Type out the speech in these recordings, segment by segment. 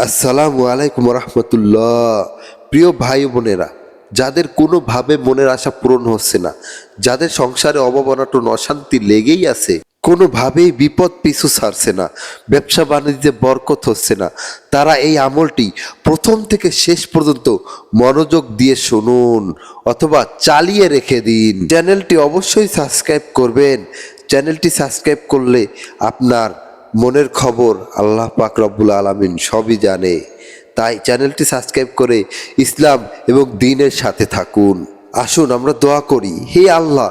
আসসালামু আলাইকুম রহমতুল্লাহ। প্রিয় ভাই বোনেরা, যাদের কোনোভাবে মনের আশা পূরণ হচ্ছে না, যাদের সংসারে অভাব অনটন অশান্তি লেগেই আছে, কোনোভাবেই বিপদ পিছু ছাড়ছে না, ব্যবসা বাণিজ্যে বরকত হচ্ছে না, তারা এই আমলটি প্রথম থেকে শেষ পর্যন্ত মনোযোগ দিয়ে শুনুন অথবা চালিয়ে রেখে দিন। চ্যানেলটি অবশ্যই সাবস্ক্রাইব করবেন। চ্যানেলটি সাবস্ক্রাইব করলে আপনার মনের খবর আল্লাহ পাক রব্বুল আলামিন সবই জানে। তাই চ্যানেলটি সাবস্ক্রাইব করে ইসলাম এবং দ্বীনের সাথে থাকুন। আসুন আমরা দোয়া করি, হে আল্লাহ,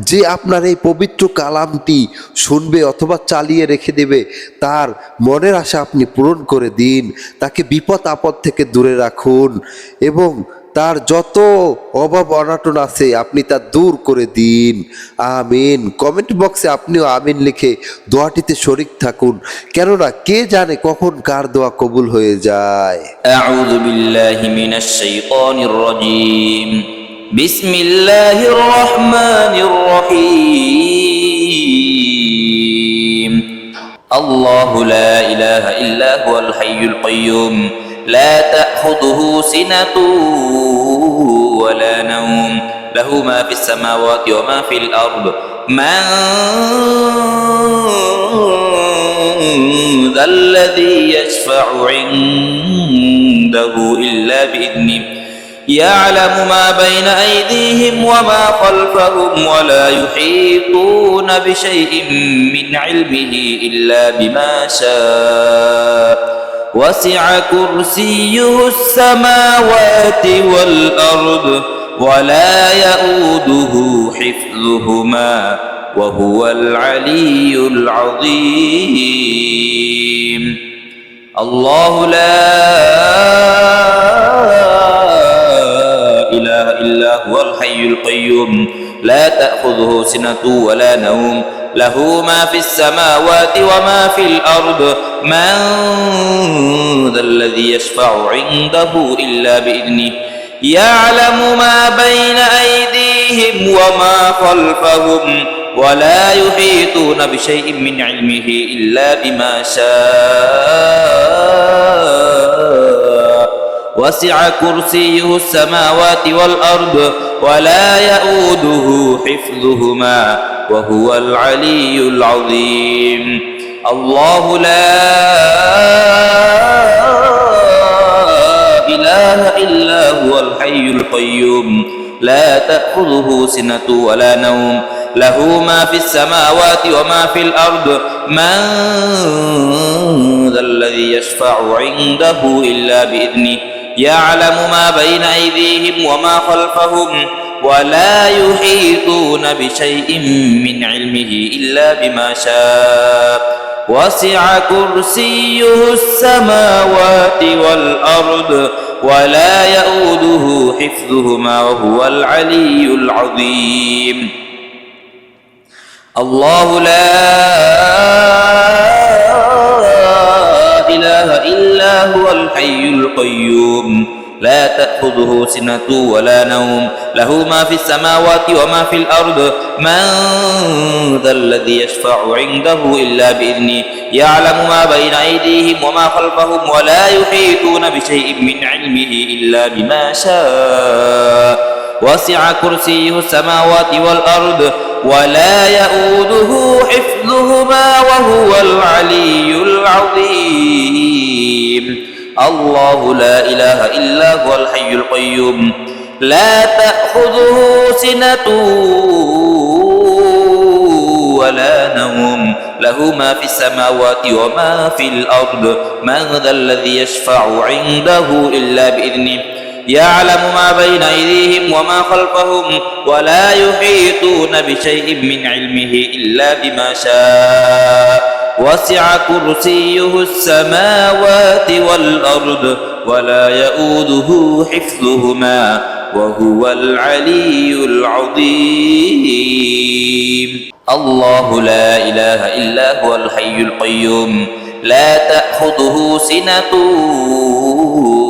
যে আপনার এই পবিত্র কালামটি শুনবে অথবা চালিয়ে রেখে দেবে, তার মনের আশা আপনি পূরণ করে দিন, তাকে বিপদ আপদ থেকে দূরে রাখুন এবং তার যত অভাব অনাটন আছে আপনি তা দূর করে দিন। আমিন। কমেন্ট বক্সে আপনিও আমিন লিখে দোয়াটিতে শরিক থাকুন, কেননা কে জানে কখন কার দোয়া কবুল হয়ে যায়। أعوذ بالله من الشيطان الرجيم بسم الله الرحمن الرحيم الله لا إله إلا هو الحي القيوم لا تأخذه سنة ولا نوم له ما في السماوات وما في الأرض من ذا الذي يشفع عنده إلا بإذنه يعلم ما بين أيديهم وما خلفهم ولا يحيطون بشيء من علمه إلا بما شاء وسع كرسيه السماوات والأرض ولا يؤوده حفظهما وهو العلي العظيم الله لا إله إلا هو الحي القيوم لا تأخذه سنة ولا نوم له ما في السماوات وما في الأرض من ذا الذي يشفع عنده إلا بإذنه يعلم ما بين أيديهم وما خلفهم ولا يحيطون بشيء من علمه إلا بما شاء وسع كرسيه السماوات والأرض ولا يؤوده حفظهما وهو العلي العظيم الله لا إله إلا هو الحي القيوم لا تأخذه سنة ولا نوم له ما في السماوات وما في الأرض من ذا الذي يشفع عنده إلا بإذنه يعلم ما بين أيديهم وما خلفهم ولا يحيطون بشيء من علمه إلا بما شاء وسع كرسيه السماوات والأرض ولا يؤوده حفظهما وهو العلي العظيم الله لا إله إلا هو الحي القيوم لا تأخذه سنة ولا نوم له ما في السماوات وما في الأرض من ذا الذي يشفع عنده إلا بإذنه يعلم ما بين أيديهم وما خلفهم ولا يحيطون بشيء من علمه إلا بما شاء وسع كرسيه السماوات والأرض ولا يؤوده حفظهما وهو العلي العظيم الله لا إله إلا هو الحي القيوم لا تأخذه سنة ولا نوم له ما في السماوات وما في الأرض من ذا الذي يشفع عنده إلا بإذنه يعلم ما بين أيديهم وما خلفهم ولا يحيطون بشيء من علمه إلا بما شاء وسع كرسيه السماوات والأرض ولا يؤوده حفظهما وهو العلي العظيم الله لا إله إلا هو الحي القيوم لا تأخذه سنة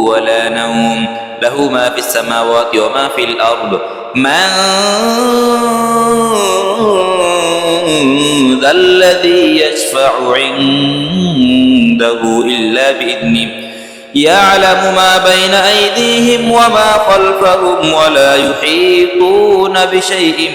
ولا نوم له ما في السماوات وما في الأرض من ذا الذي يشفع عنده إلا بإذنه يعلم ما بين أيديهم وما خلفهم ولا يحيطون بشيء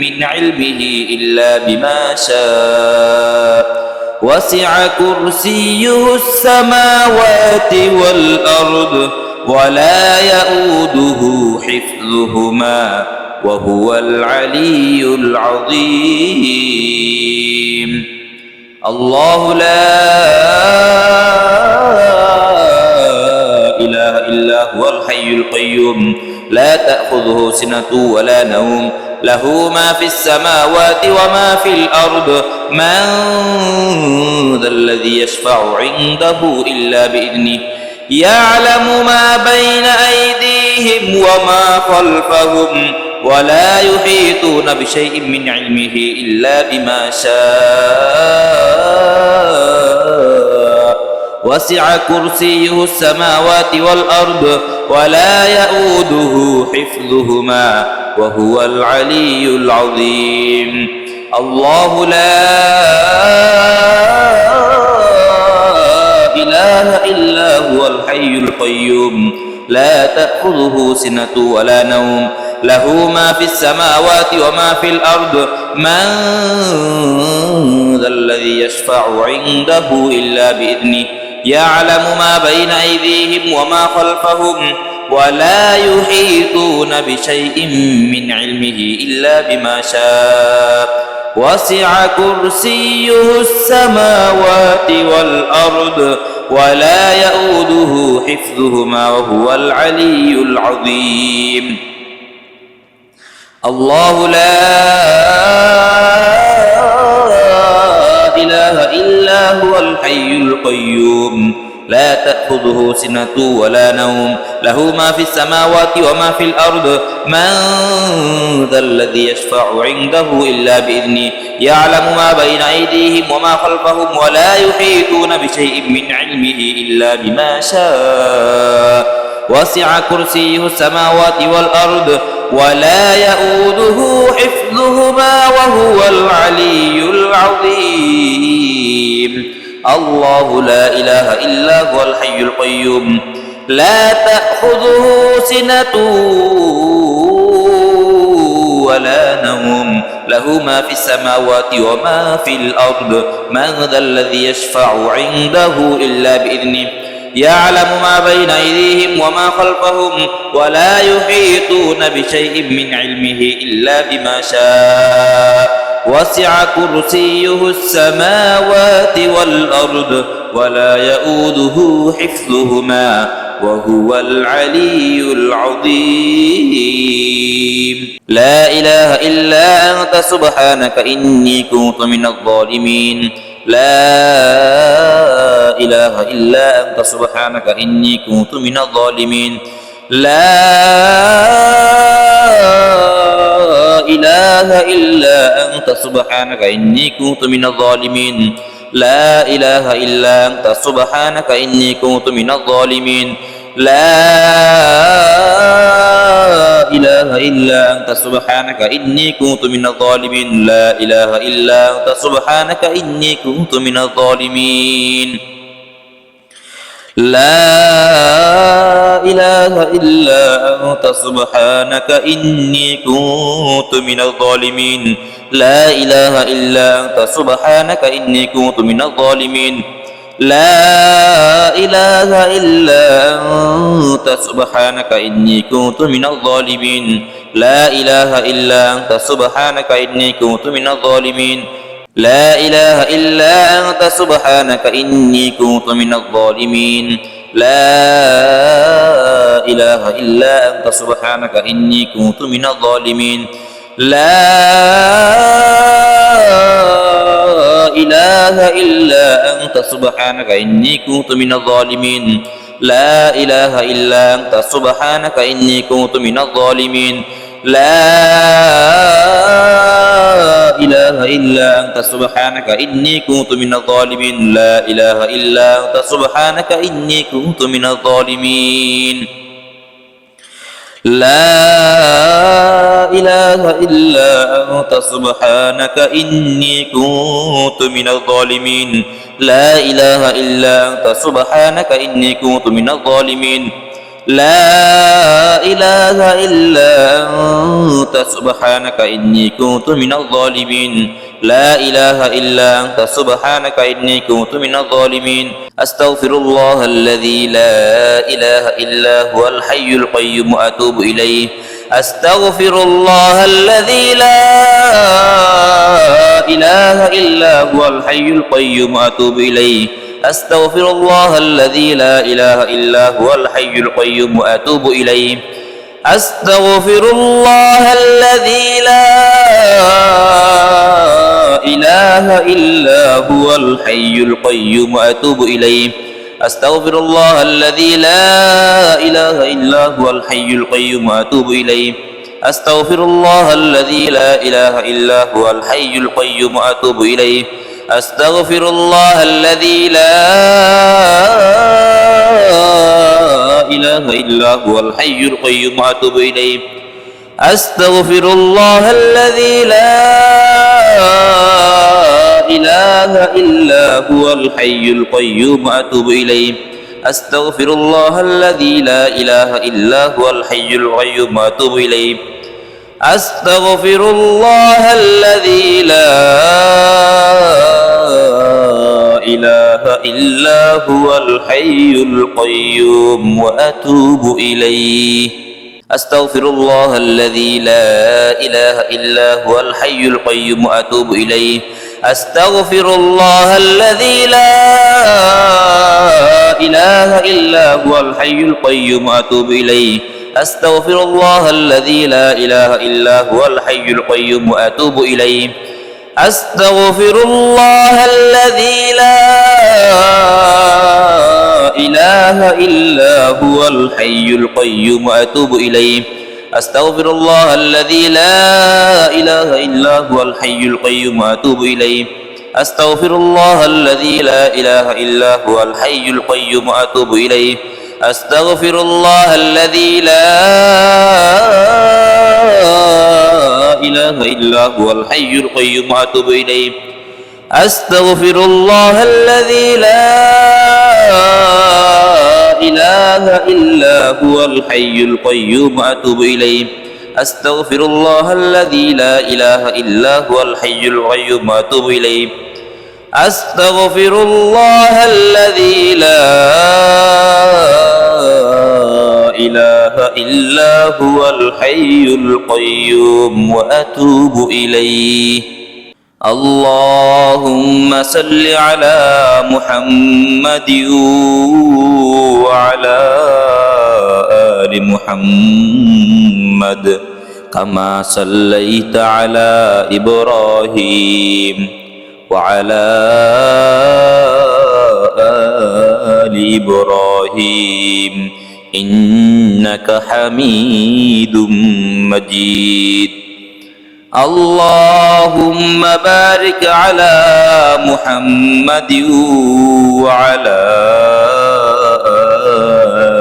من علمه إلا بما شاء وسع كرسيه السماوات والأرض ولا يؤوده حفظهما وهو العلي العظيم الله لا إله إلا هو الحي القيوم لا تأخذه سنة ولا نوم له ما في السماوات وما في الأرض من ذا الذي يشفع عنده إلا بإذنه يعلم ما بين أيديهم وما خلفهم ولا يحيطون بشيء من علمه إلا بما شاء وسع كرسيه السماوات والأرض ولا يؤوده حفظهما وهو العلي العظيم الله لا إله إلا هو الحي القيوم لا تأخذه سنة ولا نوم له ما في السماوات وما في الأرض من ذا الذي يشفع عنده إلا بإذنه يعلم ما بين أيديهم وما خلفهم ولا يحيطون بشيء من علمه إلا بما شاء وسع كرسيه السماوات والأرض ولا يؤوده حفظهما وهو العلي العظيم الله لا إله إلا هو الحي القيوم لا تأخذه سنة ولا نوم له ما في السماوات وما في الأرض من ذا الذي يشفع عنده إلا بإذنه يعلم ما بين أيديهم وما خلفهم ولا يحيطون بشيء من علمه إلا بما شاء وسع كرسيه السماوات والأرض ولا يؤوده حفظهما وهو العلي العظيم الله لا إله إلا هو الحي القيوم لا تأخذه سنة ولا نوم له ما في السماوات وما في الأرض من ذا الذي يشفع عنده إلا بإذنه يعلم ما بين أيديهم وما خلفهم ولا يحيطون بشيء من علمه إلا بما شاء وسع كرسيه السماوات والأرض ولا يؤوده حفظهما وهو العلي العظيم لا إله إلا أنت سبحانك إني كنت من الظالمين لا إله إلا أنت سبحانك إني كنت من الظالمين لا إله إلا أنت سبحانك إني كنت من الظالمين لا إله إلا أنت سبحانك إني كنت من الظالمين لا إله إلا أنت سبحانك إني كنت من الظالمين لا إله إلا أنت سبحانك إني كنت من الظالمين لا إله إلا أنت سبحانك إني كنت من الظالمين لا إله إلا أنت سبحانك إني كنت من الظالمين لا إله إلا أنت سبحانك إني كنت من الظالمين لا إله إلا أنت سبحانك إني كنت من الظالمين لا إله إلا أنت سبحانك إني كنت من الظالمين لا إله إلا أنت سبحانك إني كنت من الظالمين لا إله إلا أنت سبحانك إني كنت من الظالمين لا إله إلا أنت سبحانك إني كنت من الظالمين لا إله إلا أنت سبحانك إني كنت من الظالمين لا إله إلا أنت سبحانك إني كنت من الظالمين لا إله إلا أنت سبحانك إني كنت من الظالمين لا إله إلا أنت سبحانك إني كنت من الظالمين لا إله إلا أنت سبحانك إني كنت من الظالمين لا إله إلا أنت سبحانك إني كنت من الظالمين أستغفر الله الذي لا إله إلا هو الحي القيوم وأتوب إليه أستغفر الله الذي لا إله إلا هو الحي القيوم وأتوب إليه أستغفر الله الذي لا إله إلا هو الحي القيوم وأتوب إليه أستغفر الله الذي لا إله إلا هو الحي القيوم وأتوب إليه أستغفر الله الذي لا إله إلا هو الحي القيوم وأتوب إليه أستغفر الله الذي لا إله إلا هو الحي القيوم وأتوب إليه أستغفر الله الذي لا إله إلا هو الحي القيوم وأتوب إليه أستغفر الله الذي لا إله إلا هو الحي القيوم وأتوب إليه أستغفر الله الذي لا إله إلا هو الحي القيوم وأتوب إليه أستغفر الله الذي لا إله إلا هو الحي القيوم وأتوب إليه أستغفر الله الذي لا إله إلا هو الحي القيوم وأتوب إليه أستغفر الله الذي لا إله إلا هو الحي القيوم وأتوب إليه أستغفر الله الذي لا إله إلا هو الحي القيوم وأتوب إليه أستغفر الله الذي لا إله إلا هو الحي القيوم وأتوب إليه أستغفر الله الذي لا إله إلا هو الحي القيوم وأتوب إليه أستغفر الله الذي لا إله إلا هو الحي القيوم وأتوب إليه أستغفر الله الذي لا إله إلا هو الحي القيوم وأتوب إليه أستغفر الله الذي لا إله إلا هو الحي القيوم وأتوب إليه أستغفر الله الذي لا إله إلا هو الحي القيوم وأتوب إليه أستغفر الله الذي لا إله إلا هو الحي القيوم وأتوب إليه اللهم صل على محمد وعلى آل محمد كما صليت على إبراهيم وعلى آل إبراهيم إنك حميد مجيد اللهم بارك على محمد وعلى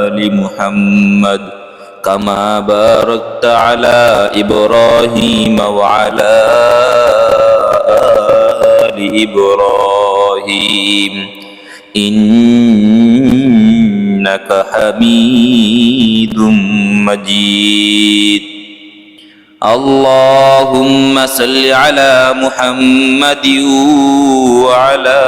آل محمد كما باركت على إبراهيم وعلى آل إبراهيم إنك حميد مجيد اللهم صل على محمد وعلى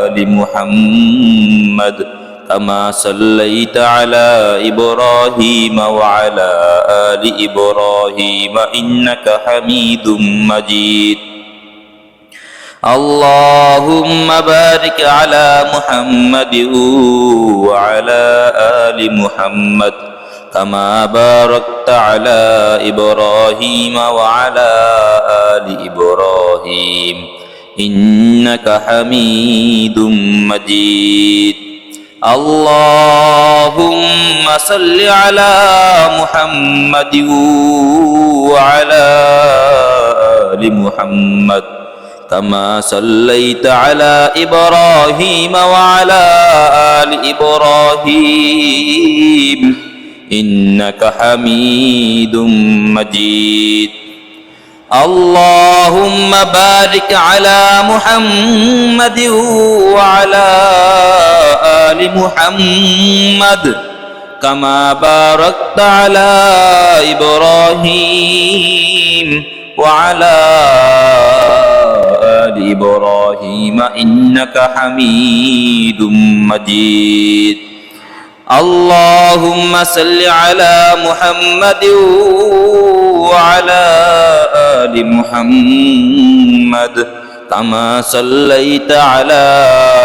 آل محمد كما صليت على إبراهيم وعلى آل إبراهيم إنك حميد مجيد اللهم بارك على محمد وعلى آل محمد كما باركت على إبراهيم وعلى آل إبراهيم إنك حميد مجيد اللهم صل على محمد وعلى آل محمد كما صليت على إبراهيم وعلى آل إبراهيم إنك حميد مجيد اللهم بارك على محمد وعلى آل محمد كما باركت على إبراهيم وعلى آل إبراهيم إنك حميد مجيد اللهم صل على محمد وعلى آل محمد كما صليت على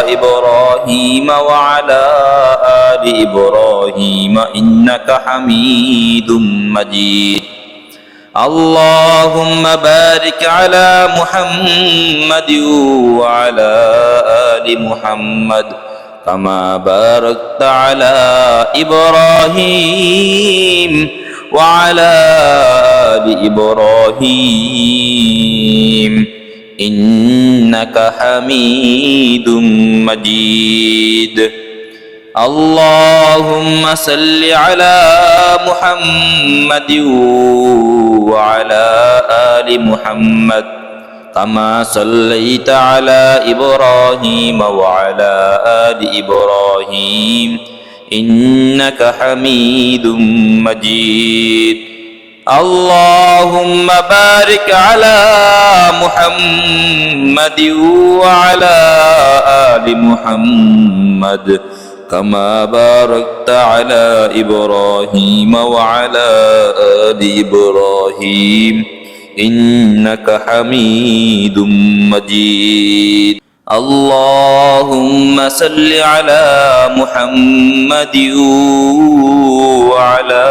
إبراهيم وعلى آل إبراهيم إنك حميد مجيد اللهم بارك على محمد وعلى آل محمد كما باركت على إبراهيم وعلى آل إبراهيم إنك حميد مجيد اللهم صل على محمد وعلى آل محمد كما صليت على إبراهيم وعلى آل إبراهيم إنك حميد مجيد اللهم بارك على محمد وعلى آل محمد كما باركت على إبراهيم وعلى آل إبراهيم إنك حميد مجيد اللهم صل على محمد وعلى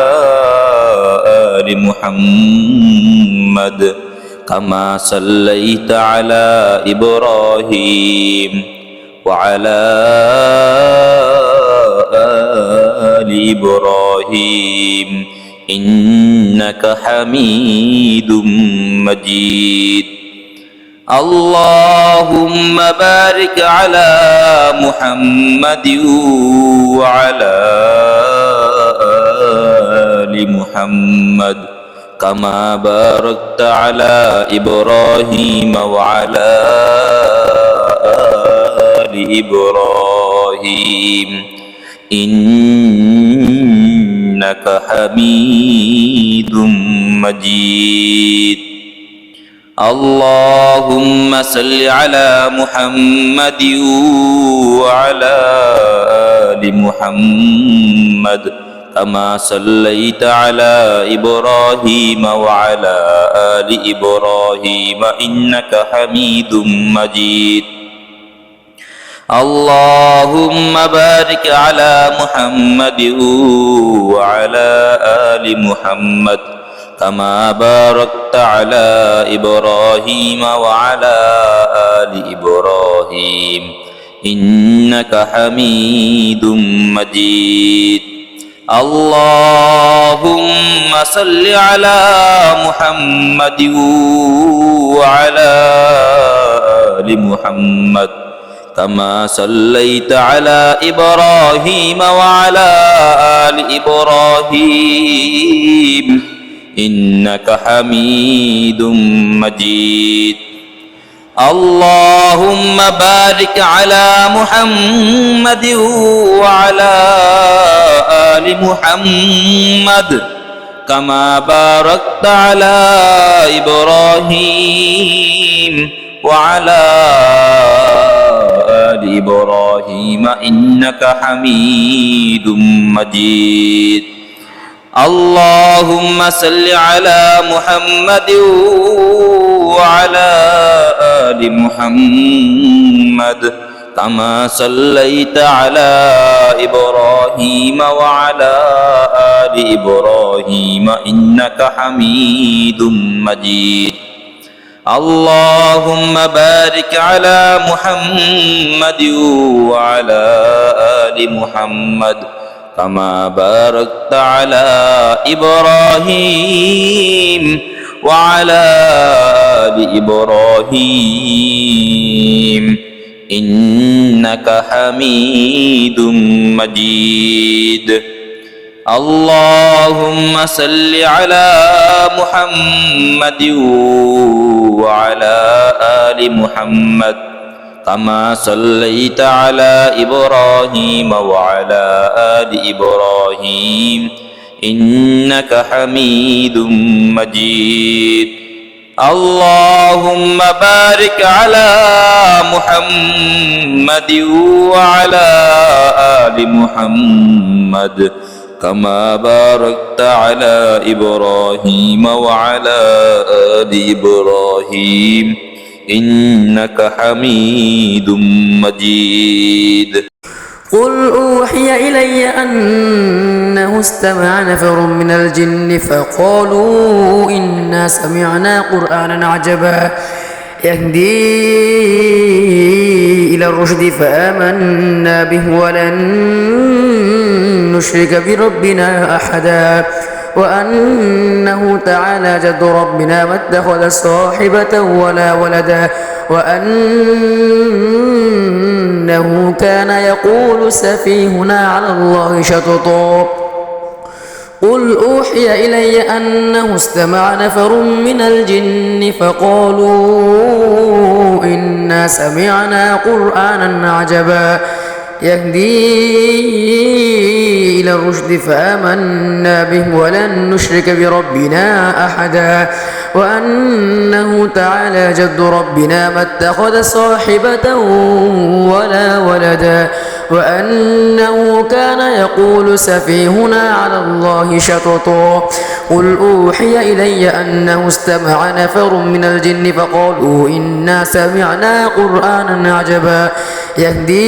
آل محمد كما صليت على إبراهيم وعلى آل إبراهيم إنك حميد مجيد اللهم بارك على محمد وعلى آل محمد كما باركت على إبراهيم وعلى آل إبراهيم إنك حميد مجيد اللهم صل على محمد وعلى آل محمد كما صليت على إبراهيم وعلى آل إبراهيم إنك حميد مجيد اللهم بارك على محمد وعلى آل محمد كما باركت على إبراهيم وعلى آل إبراهيم إنك حميد مجيد اللهم صل على محمد وعلى آل محمد كما صليت على إبراهيم وعلى آل إبراهيم إنك حميد مجيد اللهم بارك على محمد وعلى آل محمد كما باركت على إبراهيم وعلى آل إبراهيم إنك حميد مجيد اللهم صل على محمد وعلى آل محمد كما صليت على إبراهيم وعلى آل إبراهيم إنك حميد مجيد اللهم بارك على محمد وعلى آل محمد كما باركت على إبراهيم وعلى آل إبراهيم إنك حميد مجيد اللهم صل على محمد وعلى آل محمد كما صليت على إبراهيم وعلى آل إبراهيم إنك حميد مجيد اللهم بارك على محمد وعلى آل محمد كما باركت على إبراهيم وعلى آل إبراهيم إنك حميد مجيد قل أوحي إلي أنه استمع نفر من الجن فقالوا إنا سمعنا قرآنا عجبا يهدي إلى الرشد فآمنا به ولن نشرك بربنا أحدا وأنه تعالى جد ربنا ما اتخذ صاحبة ولا ولدا وأنه كان يقول سفيهنا على الله شططا قل أوحي إلي أنه استمع نفر من الجن فقالوا إنا سمعنا قرآنا عجبا يهدي إلى الرشد فآمنا به ولن نشرك بربنا أحدا وأنه تعالى جد ربنا ما اتخذ صاحبة ولا ولدا وأنه كان يقول سفيهنا على الله شططا قل أوحي إلي أنه استمع نفر من الجن فقالوا إنا سمعنا قرآنا عجبا يهدي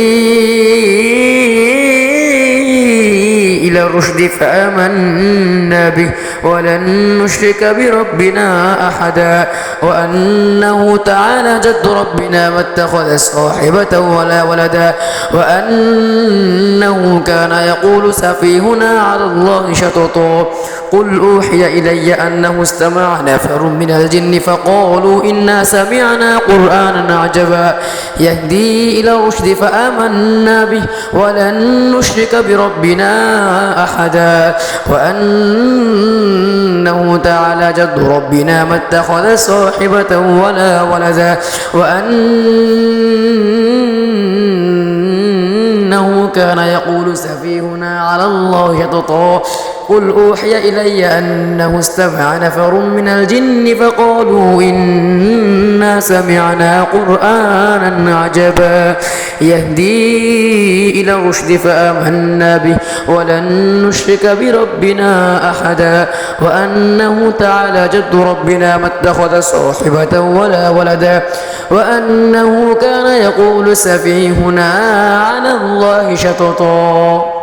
إلى الرشد فآمنا به ولن نشرك بربنا أحدا وأنه تعالى جد ربنا ما اتخذ صاحبة ولا ولدا وأنه كان يقول سفيهنا على الله شططا قل أوحي إلي أنه استمع نفر من الجن فقالوا إنا سمعنا قرآنا عجبا يهدي إلى الرشد فآمنا به ولن نشرك بربنا أحدا وأنه تعالى جد ربنا ما اتخذ صاحبة ولا ولدا وأنه كان يقول سفيهنا على الله شططا قل أوحي إلي أنه استمع نفر من الجن فقالوا إنا سمعنا قرآنا عجبا يهدي إلى الرشد فآمنا به ولن نشرك بربنا أحدا وأنه تعالى جد ربنا ما اتخذ صاحبة ولا ولدا وأنه كان يقول سفيهنا على الله شططا